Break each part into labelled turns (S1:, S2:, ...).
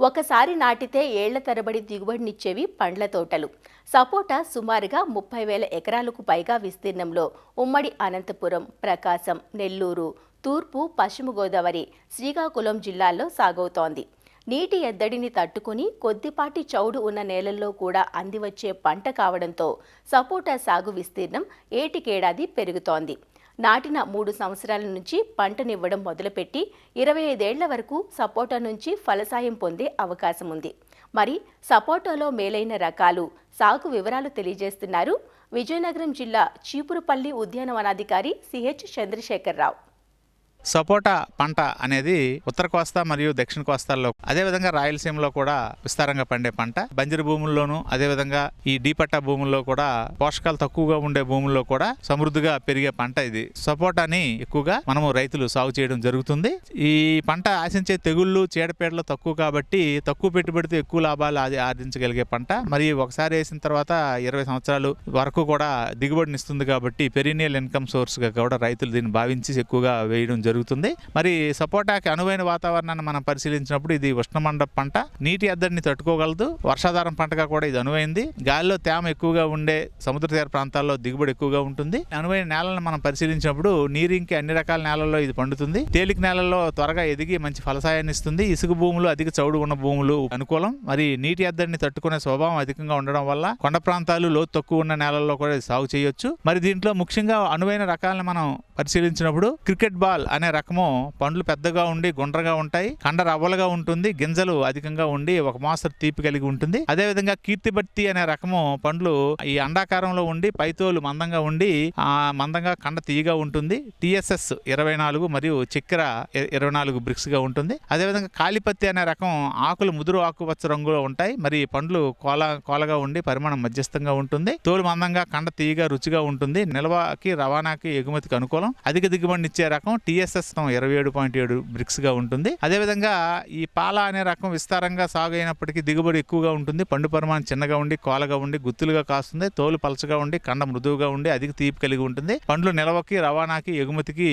S1: ఒకసారి నాటితే ఏళ్ల తరబడి దిగుబడినిచ్చేవి పండ్ల తోటలు. సపోటా సుమారుగా 30,000 ఎకరాలకు పైగా విస్తీర్ణంలో ఉమ్మడి అనంతపురం, ప్రకాశం, నెల్లూరు, తూర్పు, పశ్చిమ గోదావరి, శ్రీకాకుళం జిల్లాల్లో సాగవుతోంది. నీటి ఎద్దడిని తట్టుకుని కొద్దిపాటి చౌడు ఉన్న నేలల్లో కూడా అందివచ్చే పంట కావడంతో సపోటా సాగు విస్తీర్ణం ఏటికేడాది పెరుగుతోంది. నాటిన 3 సంవత్సరాల నుంచి పంటనివ్వడం మొదలుపెట్టి 25 ఏళ్ల వరకు సపోటా నుంచి ఫలసాయం పొందే అవకాశం ఉంది. మరి సపోటాలో మేలైన రకాలు, సాగు వివరాలు తెలియజేస్తున్నారు విజయనగరం జిల్లా చీపురుపల్లి ఉద్యానవనాధికారి సిహెచ్ చంద్రశేఖరరావు.
S2: సపోటా పంట అనేది ఉత్తర కోస్తా మరియు దక్షిణ కోస్తాల్లో, అదేవిధంగా రాయలసీమలో కూడా విస్తారంగా పండే పంట. బంజరు భూముల్లోనూ, అదేవిధంగా ఈ డీపట్టా భూముల్లో కూడా, పోషకాలు తక్కువగా ఉండే భూముల్లో కూడా సమృద్ధిగా పెరిగే పంట ఇది. సపోటాని ఎక్కువగా మనము రైతులు సాగు చేయడం జరుగుతుంది. ఈ పంట ఆశించే తెగుళ్ళు, చీడపీడలు తక్కువ కాబట్టి తక్కువ పెట్టుబడితో ఎక్కువ లాభాలు ఆర్జించగలిగే పంట. మరి ఒకసారి వేసిన తర్వాత 20 సంవత్సరాలు వరకు కూడా దిగుబడినిస్తుంది కాబట్టి పెరినియల్ ఇన్కమ్ సోర్స్ గా కూడా రైతులు దీన్ని భావించి ఎక్కువగా వేయడం జరుగుతుంది. మరి సపోటాకి అనువైన వాతావరణాన్ని మనం పరిశీలించినప్పుడు ఇది ఉష్ణమండప పంట, నీటి ఎద్దడిని తట్టుకోగలదు. వర్షాధారం పంటగా కూడా ఇది అనువైంది. గాలిలో తేమ ఎక్కువగా ఉండే సముద్ర తీర ప్రాంతాల్లో దిగుబడి ఎక్కువగా ఉంటుంది. అనువైన నేలను మనం పరిశీలించినప్పుడు నీరింకి అన్ని రకాల నేలల్లో ఇది పండుతుంది. తేలిక నేలల్లో త్వరగా ఎదిగి మంచి ఫలసాయాన్ని ఇస్తుంది. ఇసుక భూములు, అధిక చౌడు ఉన్న భూములు అనుకూలం. మరి నీటి ఎద్దడిని తట్టుకునే స్వభావం అధికంగా ఉండడం వల్ల కొండ ప్రాంతాలు, లోతు తక్కువ ఉన్న నేలల్లో కూడా సాగు చేయొచ్చు. మరి దీంట్లో ముఖ్యంగా అనువైన రకాలను మనం పరిశీలించినప్పుడు క్రికెట్ బాల్ అనే రకము పండ్లు పెద్దగా ఉండి గుండ్రగా ఉంటాయి, కండ రవ్వలుగా ఉంటుంది, గింజలు అధికంగా ఉండి ఒక మోస్తరు తీపి కలిగి ఉంటుంది. అదేవిధంగా కీర్తిబత్తి అనే రకము పండ్లు ఈ అండాకారంలో ఉండి పైతోలు మందంగా ఉండి మందంగా కండ తీయగా ఉంటుంది. టిఎస్ఎస్ 24 మరియు చక్కెర 24 బ్రిక్స్ గా ఉంటుంది. అదేవిధంగా కాలిపత్తి అనే రకం ఆకులు ముదురు ఆకుపచ్చ రంగులో ఉంటాయి. మరి పండ్లు కోలగా ఉండి పరిమాణం మధ్యస్థంగా ఉంటుంది. తోలు మందంగా, కండ తీయగా, రుచిగా ఉంటుంది. నిల్వకి, రవాణాకి, ఎగుమతికి అనుకూలం. అధిక దిగుబడినిచ్చే రకం టిఎస్ఎస్ 27.7 బ్రిక్స్ గా ఉంటుంది. అదేవిధంగా ఈ పాల అనే రకం విస్తారంగా సాగు అయినప్పటికీ దిగుబడి ఎక్కువగా ఉంటుంది. పండు పరిమాణం చిన్నగా ఉండి, కోలగా ఉండి, గుత్తులుగా కాస్తుంది. తోలు పలచగా ఉండి, కండ మృదువుగా ఉండి, అధిక తీపి కలిగి ఉంటుంది. పండ్లు నిల్వకి, రవాణాకి, ఎగుమతికి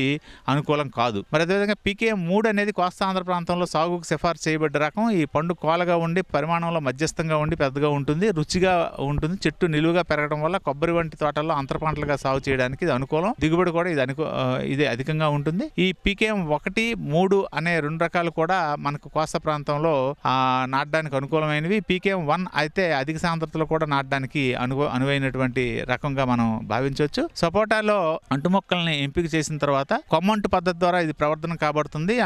S2: అనుకూలం కాదు. మరి అదేవిధంగా పీకేఎం 3 అనేది కోస్తాంధ్ర ప్రాంతంలో సాగుకు సిఫార్సు చేయబడ్డ రకం. ఈ పండు కోలగా ఉండి, పరిమాణంలో మధ్యస్థంగా ఉండి పెద్దగా ఉంటుంది, రుచిగా ఉంటుంది. చెట్టు నిలువుగా పెరగడం వల్ల కొబ్బరి వంటి తోటల్లో అంతర పంటలుగా సాగు చేయడానికి ఇది అనుకూలం. దిగుబడి కూడా ఇది అధికంగా ఉంటుంది. ఈ పీకేఎం 1, 3 అనే 2 రకాలు కూడా మనకు కోస్తా ప్రాంతంలో నాటడానికి అనుకూలమైనవి. పీకేఎం 1 అయితే అధిక సాంద్రతలో కూడా నాటడానికి అనువైనటువంటి రకంగా మనం భావించవచ్చు. సపోటాలో అంటుమొక్కల్ని ఎంపిక చేసిన తర్వాత కొమ్మంటు పద్ధతి ద్వారా ఇది ప్రవర్ధన కాబడుతుంది.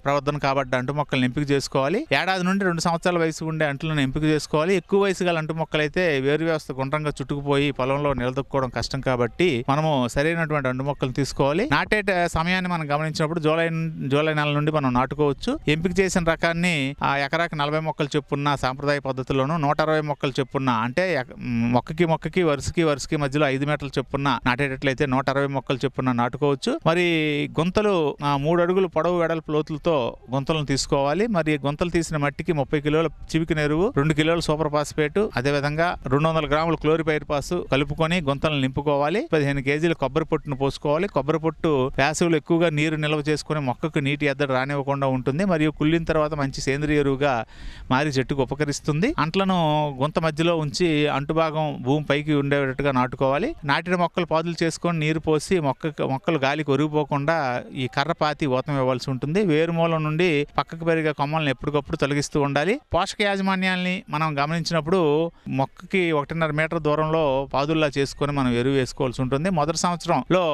S2: ప్రవర్ధన కాబడ్డ అంటుమొక్కల్ని ఎంపిక చేసుకోవాలి. ఏడాది నుండి 2 సంవత్సరాల వయసు ఉండే అంటులను ఎంపిక చేసుకోవాలి. ఎక్కువ వయసు గల అంటుమొక్కలైతే వేరు వ్యవస్థ గుండ్రంగా చుట్టుకుపోయి పొలంలో నిలదొక్కుకోవడం కష్టం కాబట్టి మనము సరైనటువంటి అంటుమొక్కలు తీసుకోవాలి. నాటే సమయాన్ని మనం గమనించినప్పుడు జూలై నెల నుండి మనం నాటుకోవచ్చు. ఎంపిక చేసిన రకాన్ని ఎకరాకి 40 మొక్కలు చొప్పున్న సాంప్రదాయ పద్ధతిలోను, 160 మొక్కలు చొప్పున్న, అంటే మొక్కకి వరుసకి మధ్యలో 5 మీటర్ల చొప్పున నాటేటట్లయితే 160 మొక్కలు చొప్పున నాటుకోవచ్చు. మరి గుంతలు 3 అడుగులు పొడవు వెడల్పు లోతులతో గుంతలను తీసుకోవాలి. మరి గుంతలు తీసిన మట్టికి 30 కిలోల చివికిన ఎరువు, 2 కిలోల సూపర్ ఫాస్ఫేట్, అదేవిధంగా 200 గ్రాముల క్లోరిపైరిపాస్ కలుపుకొని గుంతలను నింపుకోవాలి. 15 కేజీల కొబ్బరి పొట్టును పోసుకోవాలి. కొబ్బరి పొట్టు వేసవిలో ఎక్కువగా నీరు నిల్వ చేసుకుని మొక్కకు నీటి ఎద్దడి రానివ్వకుండా ఉంటుంది. మరియు కుళ్ళిన తర్వాత మంచి సేంద్రియ ఎరువుగా మారి చెట్టుకు ఉపకరిస్తుంది. అంట్లను గుంత మధ్యలో ఉంచి అంటుభాగం భూమి పైకి ఉండేటట్టుగా నాటుకోవాలి. నాటిన మొక్కలు పాదులు చేసుకొని నీరు పోసి మొక్కలు గాలికి ఒరిగిపోకుండా ఈ కర్ర పాతి ఊతం ఇవ్వాల్సి ఉంటుంది. వేరుమూలం నుండి పక్కకు పెరిగే కొమ్మలను ఎప్పటికప్పుడు తొలగిస్తూ ఉండాలి. పోషక యాజమాన్యాన్ని మనం గమనించినప్పుడు మొక్కకి 1.5 మీటర్ దూరంలో పాదుల్లా చేసుకొని మనం ఎరువు వేసుకోవాల్సి ఉంటుంది. మొదటి సంవత్సరంలో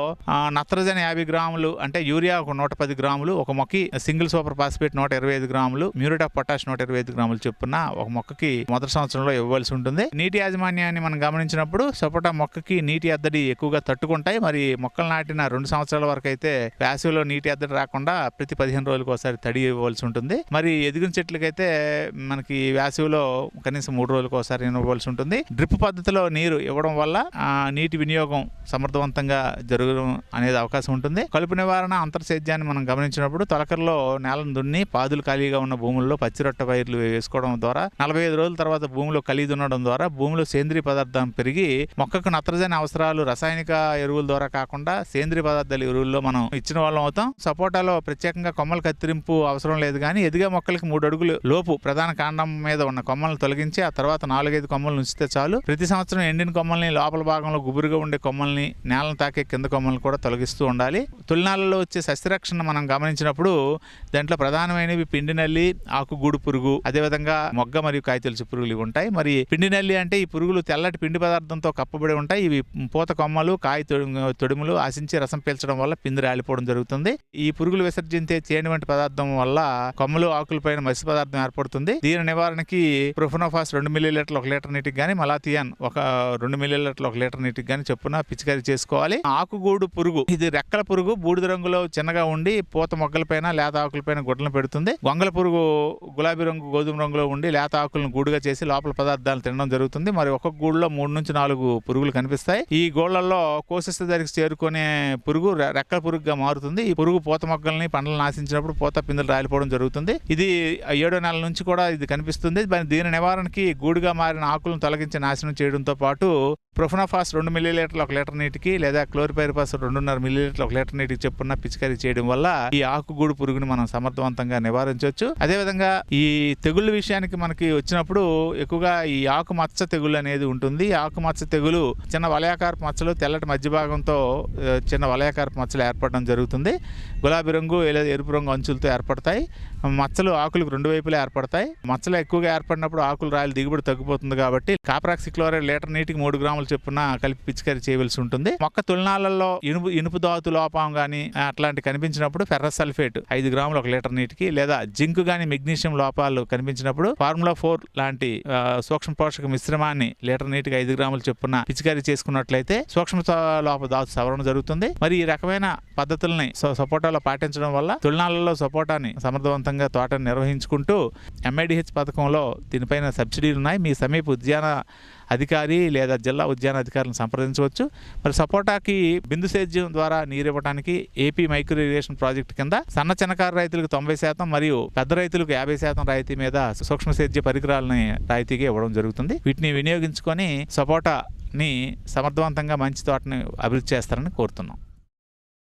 S2: నత్రజని 50 గ్రాములు, అంటే యూరియా 110 గ్రాములు, ఒక మొక్కకి సింగిల్ సూపర్ ఫాస్ఫేట్ 125 గ్రాములు, మ్యూరేట్ ఆఫ్ పొటాష్ 125 గ్రాములు చొప్పున ఒక మొక్కకి మొదటి సంవత్సరంలో ఇవ్వవలసి ఉంటుంది. నీటి యాజమాన్యాన్ని మనం గమనించినప్పుడు సపోటా మొక్కకి నీటి ఎద్దడి ఎక్కువగా తట్టుకుంటాయి. మరి మొక్కలు నాటిన 2 సంవత్సరాల వరకు అయితే వేసవిలో నీటి ఎద్దడి రాకుండా ప్రతి 15 రోజులకు ఒకసారి తడి ఇవ్వవలసి ఉంటుంది. మరి ఎదిగిన చెట్లకైతే మనకి వేసవిలో కనీసం 3 రోజులకు ఒకసారి ఇవ్వవలసి ఉంటుంది. డ్రిప్ పద్ధతిలో నీరు ఇవ్వడం వల్ల నీటి వినియోగం సమర్థవంతంగా జరగడం అనేది అవకాశం ఉంటుంది. కలుపు నివారణ, అంతర అంతర్సేద్యాన్ని మనం గమనించినప్పుడు తొలకరలో నేలను దున్ని పాదులు ఖాళీగా ఉన్న భూముల్లో పచ్చిరొట్ట పైర్లు వేసుకోవడం ద్వారా 45 రోజుల తర్వాత భూమిలో ఖాళీ దున్నడం ద్వారా భూమిలో సేంద్రియ పదార్థం పెరిగి మొక్కకు నత్రజని అవసరాలు రసాయనిక ఎరువుల ద్వారా కాకుండా సేంద్రియ పదార్థాల ఎరువుల్లో మనం ఇచ్చిన వాళ్ళం అవుతాం. సపోటాలో ప్రత్యేకంగా కొమ్మల కత్తిరింపు అవసరం లేదు, కానీ ఎదిగే మొక్కలకి 3 అడుగులు లోపు ప్రధాన కాండం మీద ఉన్న కొమ్మలను తొలగించి ఆ తర్వాత 4-5 కొమ్మలను ఉంచితే చాలు. ప్రతి సంవత్సరం ఎండిన కొమ్మల్ని, లోపల భాగంలో గుబురుగా ఉండే కొమ్మల్ని, నేలను తాకే కింద కొమ్మల్ని కూడా తొలగిస్తూ ఉండాలి. తొలినాళ్ళలో వచ్చే సస్యరక్షణ మనం గమనించినప్పుడు దాంట్లో ప్రధానమైనవి పిండి నల్లి, ఆకుగూడు పురుగు, అదేవిధంగా మొగ్గ మరియు కాయతొలుచు పురుగులు ఉంటాయి. మరి పిండి నల్లి అంటే ఈ పురుగులు తెల్లటి పిండి పదార్థంతో కప్పబడి ఉంటాయి. ఇవి పూత కొమ్మలు, కాయ తొడిములు ఆశించి రసం పీల్చడం వల్ల పిండి రాలిపోవడం జరుగుతుంది. ఈ పురుగులు విసర్జించే తేనె వంటి పదార్థం వల్ల కొమ్మలు, ఆకులపైన మసి పదార్థం ఏర్పడుతుంది. దీని నివారణకి ప్రొఫెనోఫాస్ 2 మిల్లీలీటర్లు 1 లీటర్ నీటికి కానీ, మలాథియాన్ 2 మిల్లీలీటర్లు 1 లీటర్ నీటికి కానీ చొప్పున పిచికారీ చేసుకోవాలి. ఆకుగూడు పురుగు ఇది రెక్కల పురుగు, బూడిద రంగులో చిన్నగా ఉండి పూత మొగ్గలపైన, లేత ఆకులపైన గుడ్లను పెడుతుంది. గొంగల పురుగు గులాబీ రంగు, గోధుమ రంగులో ఉండి లేత ఆకులను గూడుగా చేసి లోపల పదార్థాలు తినడం జరుగుతుంది. మరి ఒక్కొక్క గూడులో 3-4 పురుగులు కనిపిస్తాయి. ఈ గోళ్లలో కోశస్థ దరికి చేరుకునే పురుగు రెక్కల పురుగుగా మారుతుంది. ఈ పురుగు పూత మొగ్గల్ని, పండ్లను నాశించినప్పుడు పూత పిందెలు రాలిపోవడం జరుగుతుంది. ఇది 7వ నెల నుంచి కూడా ఇది కనిపిస్తుంది. దీని నివారణకి గూడుగా మారిన ఆకులను తొలగించి నాశనం చేయడంతో పాటు ప్రొఫెనోఫాస్ 2 మిల్లీలీటర్లు 1 లీటర్ నీటికి లేదా క్లోరిపైరిపాస్ 2.5 మిల్లీలీటర్లు 1 లీటర్ నీటికి చెప్పున్న పిచికారీ చేయడం వల్ల ఈ ఆకుగూడు పురుగుని మనం సమర్థవంతంగా నివారించవచ్చు. అదేవిధంగా ఈ తెగుళ్ళ విషయానికి మనకి వచ్చినప్పుడు ఎక్కువగా ఈ ఆకుమచ్చ తెగుళ్ళు అనేది ఉంటుంది. ఆకుమచ్చ తెగులు చిన్న వలయాకారపు మచ్చలు, తెల్లటి మధ్య భాగంతో చిన్న వలయాకారపు మచ్చలు ఏర్పడడం జరుగుతుంది. గులాబీ రంగు లేదా ఎరుపు రంగు అంచులతో ఏర్పడతాయి. మచ్చలు ఆకులకు 2 వైపులా ఏర్పడతాయి. మచ్చలు ఎక్కువగా ఏర్పడినప్పుడు ఆకులు రాయలు దిగుబడి తగ్గిపోతుంది కాబట్టి కాపరాక్సిక్లోరైడ్ లీటర్ నీటికి 3 గ్రాములు చొప్పున కలిపి పిచికారీ చేయవలసి ఉంటుంది. మొక్క తొలినాళ్లలో ఇనుపు ధాతు లోపం గానీ అట్లాంటి కనిపించినప్పుడు ఫెర్రస్ సల్ఫేట్ 5 గ్రాములు 1 లీటర్ నీటికి, లేదా జింక్ గానీ మెగ్నీషియం లోపాలు కనిపించినప్పుడు ఫార్ములా 4 లాంటి సూక్ష్మ పోషక మిశ్రమాన్ని లీటర్ నీటికి 5 గ్రాములు చొప్పున పిచికారీ చేసుకున్నట్లయితే సూక్ష్మ లోప ధాతు సవరణ జరుగుతుంది. మరి ఈ రకమైన పద్ధతుల్ని సపోటాలో పాటించడం వల్ల తొలినాళ్లలో సపోటాని సమర్థవంతంగా తోటని నిర్వహించుకుంటూ MIDH పథకంలో దీనిపైన సబ్సిడీలు ఉన్నాయి. మీ సమీప ఉద్యాన అధికారి లేదా జిల్లా ఉద్యాన అధికారులను సంప్రదించవచ్చు. మరి సపోటాకి బిందు సేద్యం ద్వారా నీరు ఇవ్వడానికి ఏపీ మైక్రో ఇరిగేషన్ ప్రాజెక్టు కింద సన్న చిన్నకారు రైతులకు 90% మరియు పెద్ద రైతులకు 50% రాయితీ మీద సూక్ష్మ సేద్య పరికరాలని రాయితీగా ఇవ్వడం జరుగుతుంది. వీటిని వినియోగించుకొని సపోటాని సమర్థవంతంగా మంచి తోటని అభివృద్ధి చేస్తారని కోరుతున్నాం.